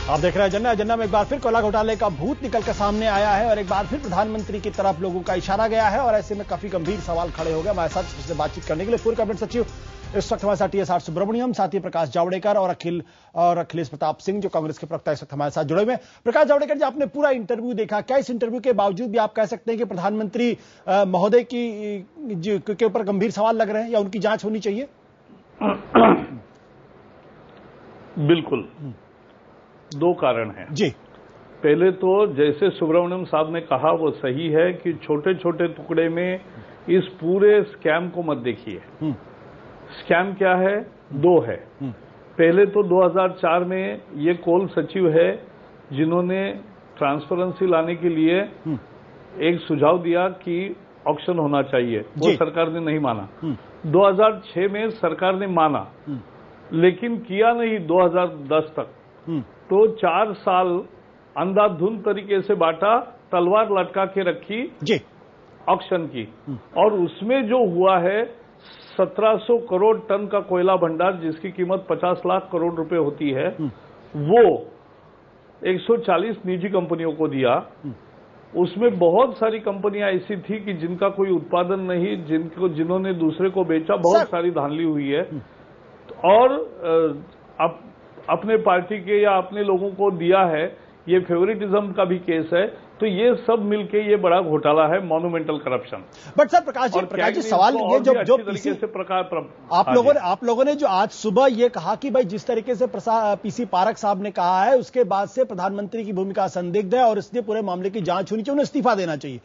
आप देख रहे हैं एजेंडा। एजेंडा में एक बार फिर कोयला घोटाले का भूत निकलकर सामने आया है और एक बार फिर प्रधानमंत्री की तरफ लोगों का इशारा गया है और ऐसे में काफी गंभीर सवाल खड़े हो गए। हमारे साथ इससे बातचीत करने के लिए पूर्व कैबिनेट सचिव इस वक्त हमारे साथ टी.एस.आर. सुब्रमण्यम, साथ ही प्रकाश जावड़ेकर और अखिलेश प्रताप सिंह जो कांग्रेस के प्रवक्ता इस वक्त हमारे साथ जुड़े हुए हैं। प्रकाश जावड़ेकर जी, आपने पूरा इंटरव्यू देखा, क्या इस इंटरव्यू के बावजूद भी आप कह सकते हैं कि प्रधानमंत्री महोदय के ऊपर गंभीर सवाल लग रहे हैं या उनकी जांच होनी चाहिए? बिल्कुल, दो कारण हैं जी। पहले तो जैसे सुब्रमण्यम साहब ने कहा वो सही है कि छोटे छोटे टुकड़े में इस पूरे स्कैम को मत देखिए। स्कैम क्या है? दो है। पहले तो 2004 में ये कोल सचिव है जिन्होंने ट्रांसपेरेंसी लाने के लिए एक सुझाव दिया कि ऑक्शन होना चाहिए, वो सरकार ने नहीं माना। 2006 में सरकार ने माना लेकिन किया नहीं 2010 तक। तो 4 साल अंधाधुंध तरीके से बांटा, तलवार लटका के रखी जी ऑक्शन की, और उसमें जो हुआ है 1700 करोड़ टन का कोयला भंडार जिसकी कीमत 50 लाख करोड़ रुपए होती है, वो 140 निजी कंपनियों को दिया। उसमें बहुत सारी कंपनियां ऐसी थी कि जिनका कोई उत्पादन नहीं, जिन्होंने दूसरे को बेचा, बहुत सारी धांधली हुई है और अपने पार्टी के या अपने लोगों को दिया है। ये फेवरेटिज्म का भी केस है। तो ये सब मिलके ये बड़ा घोटाला है, monumental corruption. But sir Prakash ji सवाल ये जो तरीके से आप लोगों ने जो आज सुबह ये कहा कि भाई जिस तरीके से पीसी पारक साहब ने कहा है उसके बाद से प्रधानमंत्री की भूमिका संदिग्ध है और इसलिए पूरे मामले की जांच होनी चाहिए, उन्हें इस्तीफा देना चाहिए।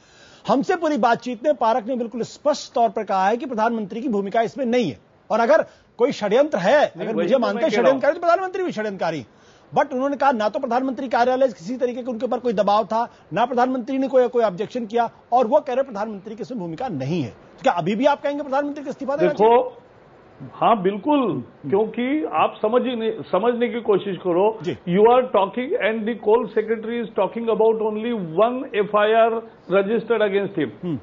हमसे पूरी बातचीत में पारक ने बिल्कुल स्पष्ट तौर पर कहा है कि प्रधानमंत्री की भूमिका इसमें नहीं है और अगर कोई षड्यंत्र है, अगर मुझे मानते हैं षड्यंत्रकारी, तो प्रधानमंत्री भी षड्यंत्रकारी। बट उन्होंने कहा ना तो प्रधानमंत्री कार्यालय किसी तरीके के उनके ऊपर कोई दबाव था, ना प्रधानमंत्री ने कोई ऑब्जेक्शन किया और वो कह रहे प्रधानमंत्री की इसमें भूमिका नहीं है। तो क्या अभी भी आप कहेंगे प्रधानमंत्री को इस्तीफा देना चाहिए? देखो, हाँ बिल्कुल, क्योंकि आप समझने की कोशिश करो। You are talking and the coal secretary is talking about only 1 FIR registered against him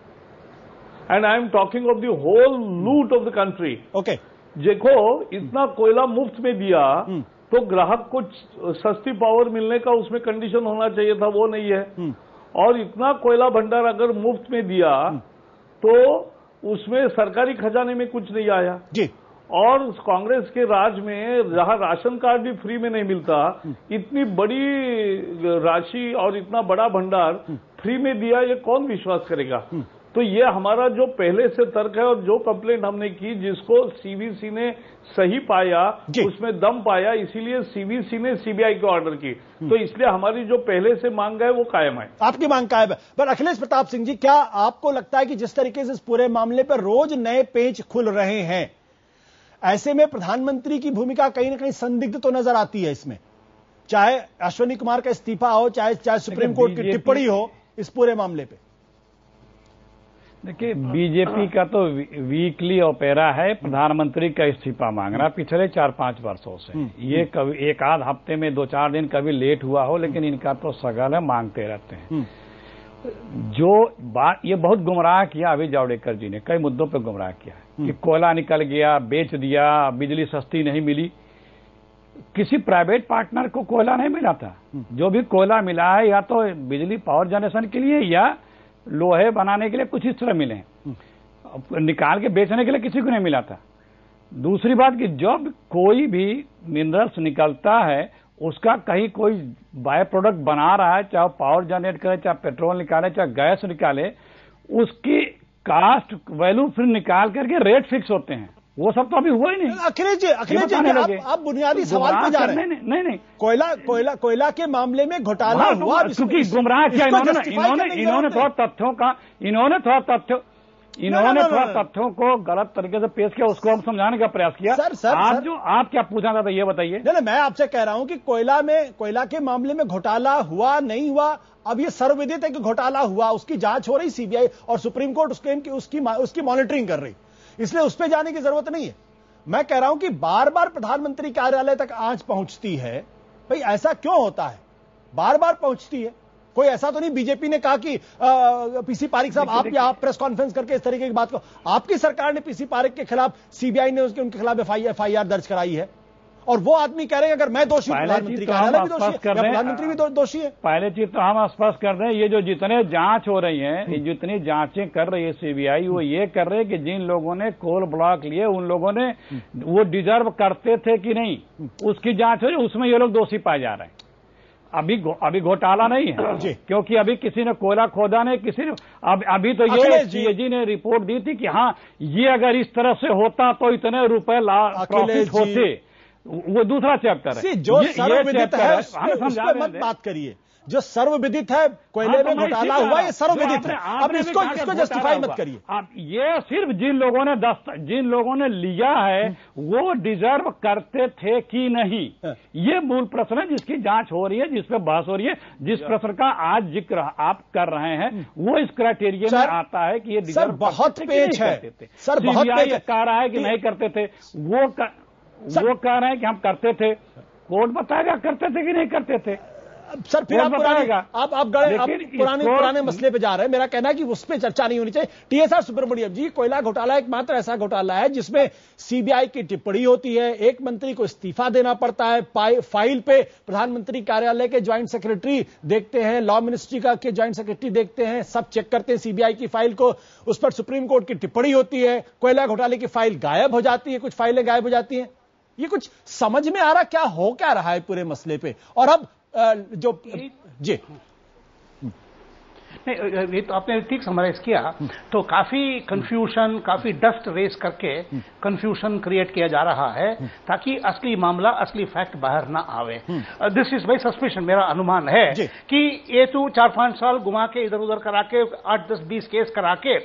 and I am talking of the whole loot of the country. Okay, देखो, इतना कोयला मुफ्त में दिया तो ग्राहक को सस्ती पावर मिलने का उसमें कंडीशन होना चाहिए था, वो नहीं है। और इतना कोयला भंडार अगर मुफ्त में दिया तो उसमें सरकारी खजाने में कुछ नहीं आया जी। और कांग्रेस के राज में जहां राशन कार्ड भी फ्री में नहीं मिलता, इतनी बड़ी राशि और इतना बड़ा भंडार फ्री में दिया, ये कौन विश्वास करेगा? तो ये हमारा जो पहले से तर्क है और जो कंप्लेंट हमने की, जिसको सीवीसी ने सही पाया, उसमें दम पाया, इसीलिए सीवीसी ने सीबीआई को ऑर्डर की। तो इसलिए हमारी जो पहले से मांग है वो कायम है। आपकी मांग कायम है। पर अखिलेश प्रताप सिंह जी, क्या आपको लगता है कि जिस तरीके से इस पूरे मामले पर रोज नए पेच खुल रहे हैं, ऐसे में प्रधानमंत्री की भूमिका कहीं ना कहीं संदिग्ध तो नजर आती है इसमें? चाहे अश्विनी कुमार का इस्तीफा हो, चाहे सुप्रीम कोर्ट की टिप्पणी हो इस पूरे मामले पे। देखिए, बीजेपी का तो वीकली ओपेरा है प्रधानमंत्री का इस्तीफा मांगना पिछले 4-5 वर्षों से। ये कभी एक आध हफ्ते में 2-4 दिन कभी लेट हुआ हो, लेकिन इनका तो सगल है, मांगते रहते हैं। जो बात ये बहुत गुमराह किया अभी जावड़ेकर जी ने, कई मुद्दों पे गुमराह किया कि कोयला निकल गया, बेच दिया, बिजली सस्ती नहीं मिली। किसी प्राइवेट पार्टनर को कोयला नहीं मिला था। जो भी कोयला मिला है या तो बिजली पावर जनरेशन के लिए या लोहे बनाने के लिए कुछ इस तरह मिले, निकाल के बेचने के लिए किसी को नहीं मिला था। दूसरी बात कि जब कोई भी मिनरल्स निकलता है उसका कहीं कोई बाय प्रोडक्ट बना रहा है, चाहे पावर जनरेट करे, चाहे पेट्रोल निकाले, चाहे गैस निकाले, उसकी कास्ट वैल्यू फिर निकाल करके रेट फिक्स होते हैं। वो सब तो अभी हुआ ही नहीं। अखिलेश जी, आप बुनियादी सवाल पे जा रहे हैं। नहीं, कोयला के मामले में घोटाला हुआ, क्योंकि गुमराह किया इन्होंने थोड़ा तथ्यों को गलत तरीके से पेश किया, उसको हम समझाने का प्रयास किया। आप क्या पूछना चाहते ये बताइए। नहीं, मैं आपसे कह रहा हूं कि कोयला के मामले में घोटाला हुआ नहीं हुआ, अब ये सर्वविदित है कि घोटाला हुआ, उसकी जांच हो रही, सीबीआई और सुप्रीम कोर्ट उसकी मॉनिटरिंग कर रही, इसलिए उस पर जाने की जरूरत नहीं है। मैं कह रहा हूं कि बार बार प्रधानमंत्री कार्यालय तक आंच पहुंचती है, भाई ऐसा क्यों होता है? बार बार पहुंचती है। कोई ऐसा तो नहीं बीजेपी ने कहा कि पीसी पारेख साहब आप यहां प्रेस कॉन्फ्रेंस करके इस तरीके की बात को, आपकी सरकार ने पीसी पारेख के खिलाफ, सीबीआई ने उनके खिलाफ एफआईआर दर्ज कराई है और वो आदमी कह रहे हैं अगर मैं दोषी हूं, प्रधानमंत्री कार्यालय भी दोषी है, प्रधानमंत्री भी दोषी है। पहले चीज तो हम स्पष्ट कर रहे हैं, ये जो जितने जांच हो रही हैं, जितनी जांचें कर रही है सीबीआई, वो ये कर रहे हैं कि जिन लोगों ने कोल ब्लॉक लिए उन लोगों ने वो डिजर्व करते थे कि नहीं, उसकी जांच हो रही, उसमें ये लोग दोषी पाए जा रहे हैं। अभी घोटाला नहीं है, क्योंकि अभी किसी ने कोयला खोदा नहीं, किसी ने अभी तो ये सीएजी ने रिपोर्ट दी थी कि हाँ, ये अगर इस तरह से होता तो इतने रुपए प्रॉफिट होते। वो दूसरा चैप्टर है, जो सर्वविदित है, मत बात करिए। जो सर्वविदित है, कोयले में घोटाला हुआ, ये सर्वविदित है। अब इसको जस्टिफाई मत करिए। अब ये सिर्फ जिन लोगों ने लिया है वो डिजर्व करते थे कि नहीं, ये मूल प्रश्न है जिसकी जांच हो रही है, जिस पे बहस हो रही है। जिस प्रश्न का आज जिक्र आप कर रहे हैं वो इस क्राइटेरिया में आता है कि ये डिजर्व बहुत पेच है सर, बहुत पेच कह रहा है कि नहीं करते थे, वो कह रहे हैं कि हम करते थे। कोर्ट बताएगा करते थे कि नहीं करते थे। सर फिर आप पुराने मसले पे जा रहे हैं। मेरा कहना है कि उस पर चर्चा नहीं होनी चाहिए। टीएसआर सुब्रमण्यम जी, कोयला घोटाला एकमात्र ऐसा घोटाला है जिसमें सीबीआई की टिप्पणी होती है, एक मंत्री को इस्तीफा देना पड़ता है, फाइल पे प्रधानमंत्री कार्यालय के ज्वाइंट सेक्रेटरी देखते हैं, लॉ मिनिस्ट्री का के ज्वाइंट सेक्रेटरी देखते हैं, सब चेक करते हैं सीबीआई की फाइल को, उस पर सुप्रीम कोर्ट की टिप्पणी होती है, कोयला घोटाले की फाइल गायब हो जाती है, कुछ फाइलें गायब हो जाती हैं। ये कुछ समझ में आ रहा क्या हो क्या रहा है पूरे मसले पे। और अब जो जी नहीं, ये तो आपने ठीक समराइज किया। तो काफी कंफ्यूजन, काफी डस्ट रेस करके कंफ्यूजन क्रिएट किया जा रहा है ताकि असली मामला, असली फैक्ट बाहर ना आवे। दिस इज माई सस्पिशन, मेरा अनुमान है कि ये तो 4-5 साल घुमा के इधर उधर करा के 8-10-20 केस करा के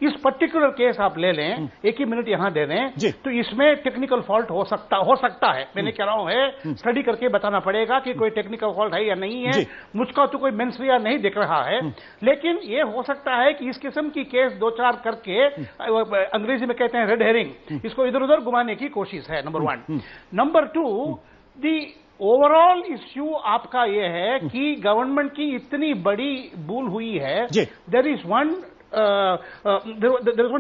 इस पर्टिकुलर केस आप ले लें, एक ही मिनट यहां दे दें, तो इसमें टेक्निकल फॉल्ट हो सकता है। मैंने कह रहा हूं है स्टडी करके बताना पड़ेगा कि कोई टेक्निकल फॉल्ट है या नहीं है। मुझको तो कोई मेंसरिया नहीं दिख रहा है, लेकिन ये हो सकता है कि इस किस्म की केस 2-4 करके, अंग्रेजी में कहते हैं रेड हेरिंग, इसको इधर उधर घुमाने की कोशिश है, number 1। Number 2, the overall issue आपका यह है कि गवर्नमेंट की इतनी बड़ी भूल हुई है। There is one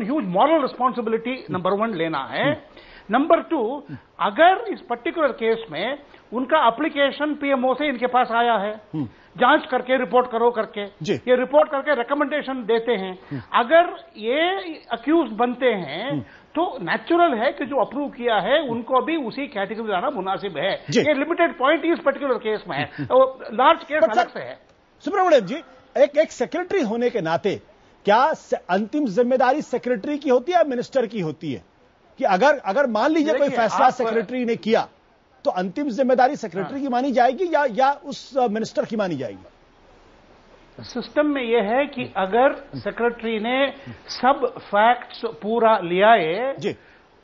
huge moral responsibility, number 1 लेना है। नंबर 2, अगर इस पर्टिकुलर केस में उनका एप्लीकेशन पीएमओ से इनके पास आया है, जांच करके रिपोर्ट करो करके, ये रिपोर्ट करके रिकमेंडेशन देते हैं, अगर ये अक्यूज बनते हैं तो नेचुरल है कि जो अप्रूव किया है उनको भी उसी कैटेगरी लाना मुनासिब है। ये लिमिटेड पॉइंट इस पर्टिकुलर केस में है, लार्ज केस अलग से है। सुब्रमण्यम जी, एक सेक्रेटरी होने के नाते क्या अंतिम जिम्मेदारी सेक्रेटरी की होती है या मिनिस्टर की होती है? कि अगर मान लीजिए कोई फैसला सेक्रेटरी ने किया तो अंतिम जिम्मेदारी सेक्रेटरी की मानी जाएगी या उस मिनिस्टर की मानी जाएगी? सिस्टम में यह है कि अगर सेक्रेटरी ने सब फैक्ट्स पूरा लिया है,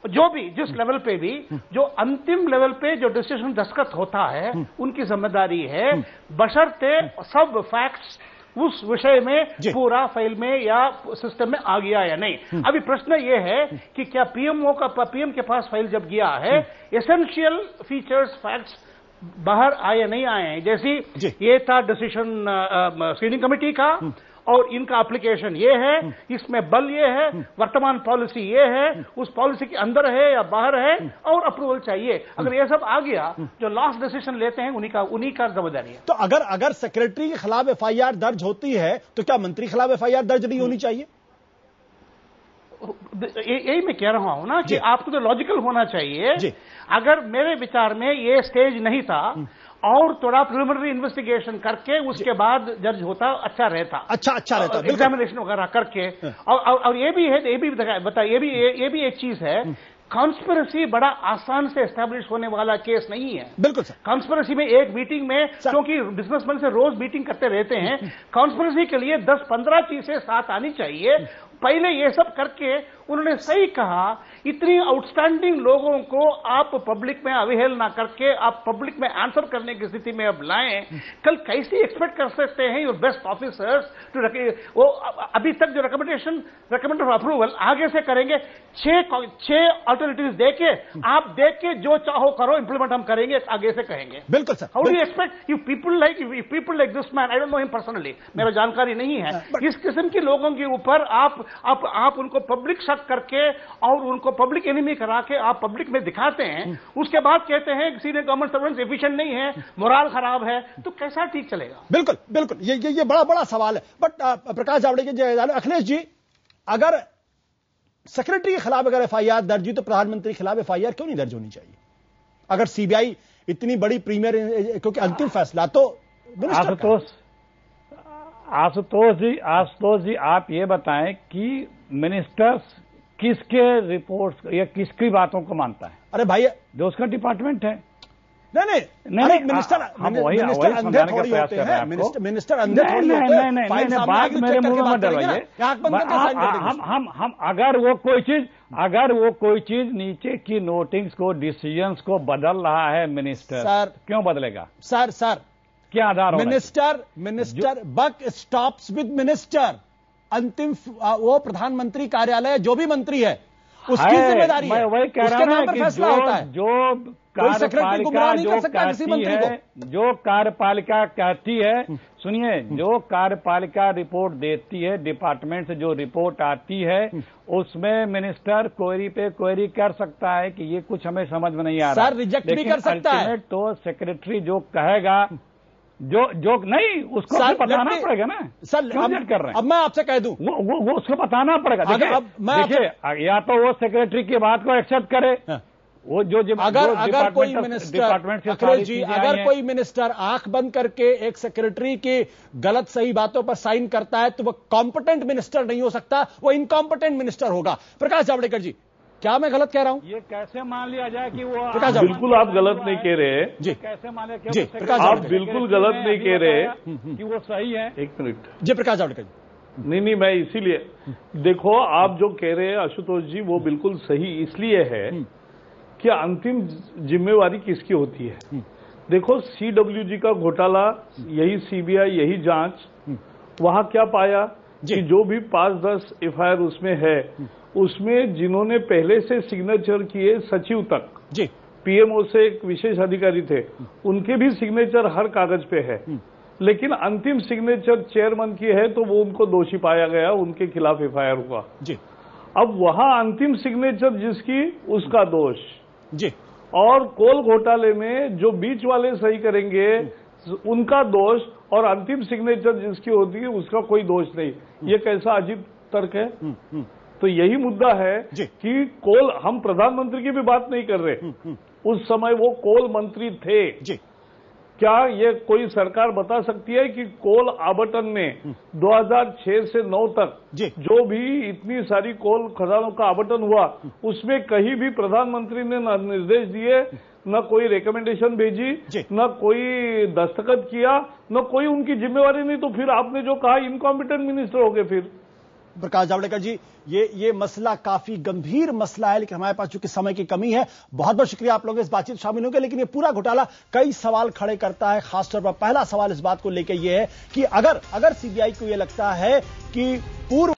जो भी जिस लेवल पे भी, जो अंतिम लेवल पे जो डिसीजन दस्तखत होता है उनकी जिम्मेदारी है, बशर्ते सब फैक्ट्स उस विषय में पूरा फाइल में या सिस्टम में आ गया या नहीं। अभी प्रश्न ये है कि क्या पीएम के पास फाइल जब गया है, एसेंशियल फीचर्स फैक्ट्स बाहर आए या नहीं आए हैं। जैसे ये था डिसीजन स्क्रीनिंग कमेटी का और इनका एप्लीकेशन ये है, इसमें बल ये है, वर्तमान पॉलिसी ये है, उस पॉलिसी के अंदर है या बाहर है, और अप्रूवल चाहिए। अगर ये सब आ गया, जो लास्ट डिसीजन लेते हैं उन्हीं का जिम्मेदारी है। तो अगर सेक्रेटरी के खिलाफ एफआईआर दर्ज होती है तो क्या मंत्री के खिलाफ एफआईआर दर्ज नहीं होनी चाहिए? यही मैं कह रहा हूं ना कि आपको तो लॉजिकल होना चाहिए। अगर मेरे विचार में ये स्टेज नहीं था और थोड़ा प्रिलिमिनरी इन्वेस्टिगेशन करके उसके बाद जज होता, अच्छा रहता एग्जामिनेशन वगैरह करके। और ये भी है, ये भी बताइए, ये भी एक चीज है, कॉन्स्पिरेसी बड़ा आसान से एस्टैब्लिश होने वाला केस नहीं है। बिल्कुल सर। कॉन्स्पिरेसी में एक मीटिंग में, क्योंकि बिजनेसमैन से रोज मीटिंग करते रहते हैं, कॉन्स्पिरेसी के लिए 10-15 चीजें साथ आनी चाहिए। पहले ये सब करके उन्होंने सही कहा, इतनी आउटस्टैंडिंग लोगों को आप पब्लिक में अवहेलना करके आप पब्लिक में आंसर करने की स्थिति में अब लाएं। कल कैसे एक्सपेक्ट कर सकते हैं योर बेस्ट ऑफिसर्स टू, वो अभी तक जो रिकमेंड ऑफ अप्रूवल आगे से करेंगे, 6 अल्टरनेटिव देके आप देख के जो चाहो करो, इंप्लीमेंट हम करेंगे, आगे से कहेंगे। बिल्कुल sir. How do expect you people like this man, I don't know him personally, मेरा जानकारी नहीं है, इस किस्म के लोगों के ऊपर आप उनको पब्लिक शक करके और उनको पब्लिक एनिमी करा के आप पब्लिक में दिखाते हैं, उसके बाद कहते हैं कि सीनियर गवर्नमेंट सर्वेंट्स एफिशिएंट नहीं है, मोराल खराब है, तो कैसा ठीक चलेगा? बिल्कुल बिल्कुल, ये बड़ा सवाल है। बट प्रकाश जावड़ेकर जी, अखिलेश जी, अगर सेक्रेटरी के खिलाफ अगर एफआईआर दर्ज हुई तो प्रधानमंत्री के खिलाफ एफआईआर क्यों नहीं दर्ज होनी चाहिए? अगर सीबीआई इतनी बड़ी प्रीमियर, क्योंकि अंतिम फैसला तो आशुतोष जी, आप ये बताएं कि मिनिस्टर्स किसके रिपोर्ट्स या किसकी बातों को मानता है? अरे भाई, जो उसका डिपार्टमेंट है। नहीं, मिनिस्टर अंधे थोड़ी होते हैं, मिनिस्टर अंधे थोड़ी होते हैं। बात मेरे मुंह में मत डलवाइए। हम अगर वो कोई चीज नीचे की नोटिंग्स को, डिसीजंस को बदल रहा है मिनिस्टर, सर क्यों बदलेगा? सर क्या Aadhaar? Minister buck stops with minister. अंतिम वो प्रधानमंत्री कार्यालय जो भी मंत्री है उसकी जिम्मेदारी है, वही कह रहा हूं कि जो कार्यपालिका कहती है, सुनिए, जो कार्यपालिका रिपोर्ट देती है, डिपार्टमेंट से जो रिपोर्ट आती है, उसमें मिनिस्टर क्वेरी पे क्वेरी कर सकता है कि ये कुछ हमें समझ में नहीं आ रहा, सर रिजेक्ट भी कर सकता है। तो सेक्रेटरी जो कहेगा, जो नहीं, उसको बताना पड़ेगा ना। सर कर रहे हैं? अब मैं आपसे कह दूं, वो उसको बताना पड़ेगा। देखिए, या तो वो सेक्रेटरी की बात को एक्सेप्ट करे, वो जो अगर कोई मिनिस्टर, अखिलेश जी, अगर कोई मिनिस्टर आंख बंद करके एक सेक्रेटरी की गलत सही बातों पर साइन करता है तो वो कॉम्पिटेंट मिनिस्टर नहीं हो सकता, वो इनकॉम्पिटेंट मिनिस्टर होगा। प्रकाश जावड़ेकर जी, क्या मैं गलत कह रहा हूं? ये कैसे मान लिया जाए कि वो? बिल्कुल आप गलत नहीं कह रहे जी। कैसे मान लिया? जी, आप बिल्कुल गलत नहीं कह रहे कि वो सही है। एक मिनट जी, प्रकाश जावड़ेकर जी। नहीं, मैं इसीलिए, देखो आप जो कह रहे हैं आशुतोष जी, वो बिल्कुल सही इसलिए है कि अंतिम जिम्मेवारी किसकी होती है। देखो, सीडब्ल्यूजी का घोटाला, यही सीबीआई, यही जांच, वहां क्या पाया कि जो भी 5-10 एफआईआर उसमें है, उसमें जिन्होंने पहले से सिग्नेचर किए, सचिव तक जी, पीएमओ से एक विशेष अधिकारी थे, उनके भी सिग्नेचर हर कागज पे है, लेकिन अंतिम सिग्नेचर चेयरमैन की है तो वो उनको दोषी पाया गया, उनके खिलाफ एफआईआर हुआ जी। अब वहां अंतिम सिग्नेचर जिसकी, उसका दोष जी, और कोल घोटाले में जो बीच वाले सही करेंगे उनका दोष, और अंतिम सिग्नेचर जिसकी होती है उसका कोई दोष नहीं। ये कैसा अजीब तर्क है? तो यही मुद्दा है कि कोल, हम प्रधानमंत्री की भी बात नहीं कर रहे, उस समय वो कोल मंत्री थे जी। क्या ये कोई सरकार बता सकती है कि कोल आवंटन में 2006 से 9 तक जो भी इतनी सारी कोल खदानों का आवंटन हुआ, उसमें कहीं भी प्रधानमंत्री ने न निर्देश दिए, न कोई रिकमेंडेशन भेजी, न कोई दस्तखत किया, न कोई उनकी जिम्मेवारी नहीं, तो फिर आपने जो कहा इनकॉम्पिटेंट मिनिस्टर हो गए फिर। प्रकाश जावड़ेकर जी, ये मसला काफी गंभीर मसला है, लेकिन हमारे पास चूंकि समय की कमी है, बहुत बहुत शुक्रिया आप लोग इस बातचीत शामिल होंगे। लेकिन ये पूरा घोटाला कई सवाल खड़े करता है। खासतौर पर पहला सवाल इस बात को लेकर यह है कि अगर सीबीआई को यह लगता है कि पूर्व